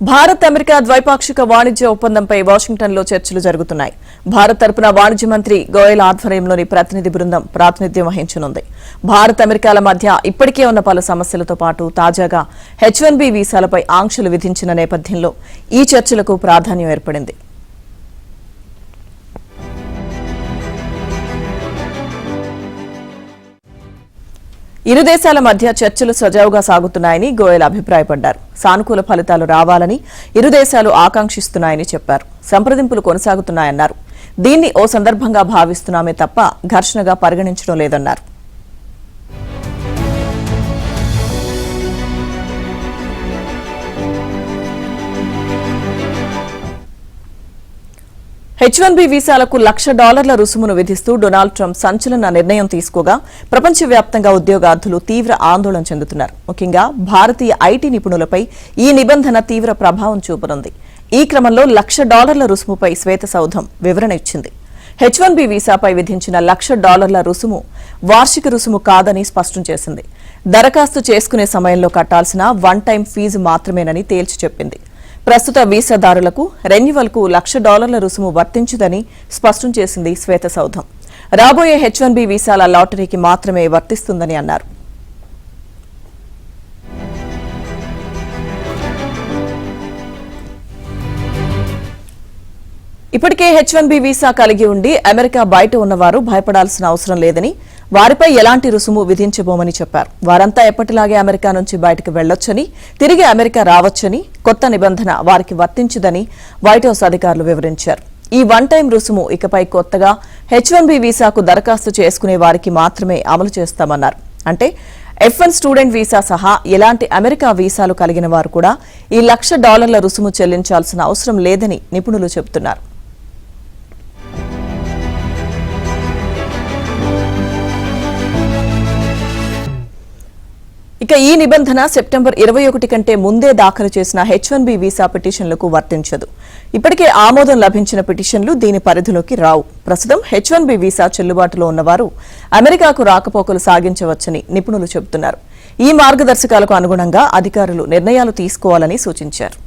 Bharat America ద్వైపాక్షిక వాణిజ్య ఒప్పందంపై వాషింగ్టన్లో చర్చలు జరుగుతున్నాయి. భారత్ తరపున వాణిజ్య మంత్రి గోయల్ ఆధ్వర్యంలోని ప్రతినిధి బృందం ప్రాతినిధ్యం వహించనుంది. భారత్ అమెరికాల మధ్య ఇప్పటికే ఉన్న పలు సమస్యలతో పాటు తాజాగా H1B వీసాలపై ఆంక్షలు విధించిన నేపథ్యంలో ఈ చర్చలకు ప్రాధాన్యం ఏర్పడింది. ఇరు దేశాల మధ్య చర్చలు సజావుగా సాగుతున్నాయని గోయల్ అభిప్రాయపడ్డారు. సానుకూల ఫలితాలు రావాలని ఇరు దేశాలు ఆకాంక్షిస్తున్నాయని చెప్పారు. సంప్రదింపులు కొనసాగుతున్నాయన్నారు. దీన్ని ఓ సందర్భంగా భావిస్తున్నామే తప్ప ఘర్షణగా పరిగణించడం లేదన్నారు. H1B వీసాలకు $1,00,000 రుసుమును విధిస్తూ డొనాల్డ్ ట్రంప్ సంచలన నిర్ణయం తీసుకోగా ప్రపంచవ్యాప్తంగా ఉద్యోగార్థులు తీవ్ర ఆందోళన చెందుతున్నారు. ముఖ్యంగా భారతీయ ఐటీ నిపుణులపై ఈ నిబంధన తీవ్ర ప్రభావం చూపనుంది. ఈ క్రమంలో $1,00,000 రుసుముపై శ్వేతసౌధం వివరణ ఇచ్చింది. H1B వీసాపై విధించిన $1,00,000 రుసుము వార్షిక రుసుము కాదని స్పష్టం చేసింది. దరఖాస్తు చేసుకునే సమయంలో కట్టాల్సిన వన్ టైం ఫీజు మాత్రమేనని తేల్చి చెప్పింది. ప్రస్తుత వీసాదారులకు రెన్యువల్కు $1,00,000 రుసుము వర్తించదని స్పష్టం చేసింది శ్వేతసౌధం. రాబోయే H1B వీసాల లాటరీకి మాత్రమే వర్తిస్తుందని అన్నారు. ఇప్పటికే H1B వీసా కలిగి ఉండి అమెరికా బయట ఉన్నవారు భయపడాల్సిన అవసరం లేదని, వారిపై ఎలాంటి రుసుము విధించబోమని చెప్పారు. వారంతా ఎప్పటిలాగే అమెరికా నుంచి బయటకు వెళ్లొచ్చని, తిరిగి అమెరికా రావచ్చని, కొత్త నిబంధన వారికి వర్తించదని వైట్ హౌస్ అధికారులు వివరించారు. ఈ వన్ టైం రుసుము ఇకపై కొత్తగా H1B వీసాకు దరఖాస్తు చేసుకునే వారికి మాత్రమే అమలు చేస్తామన్నారు. అంటే F1 స్టూడెంట్ వీసా సహా ఎలాంటి అమెరికా వీసాలు కలిగిన వారు కూడా ఈ $1,00,000 రుసుము చెల్లించాల్సిన అవసరం లేదని నిపుణులు చెబుతున్నారు. ఇక ఈ నిబంధన సెప్టెంబర్ 21 కంటే ముందే దాఖలు చేసిన H1B వీసా పిటిషన్లకు వర్తించదు. ఇప్పటికే ఆమోదం లభించిన పిటిషన్లు దీని పరిధిలోకి రావు. ప్రస్తుతం H1B వీసా చెల్లుబాటులో ఉన్నవారు అమెరికాకు రాకపోకలు సాగించవచ్చని నిపుణులు చెబుతున్నారు. ఈ మార్గదర్శకాలకు అనుగుణంగా అధికారులు నిర్ణయాలు తీసుకోవాలని సూచించారు.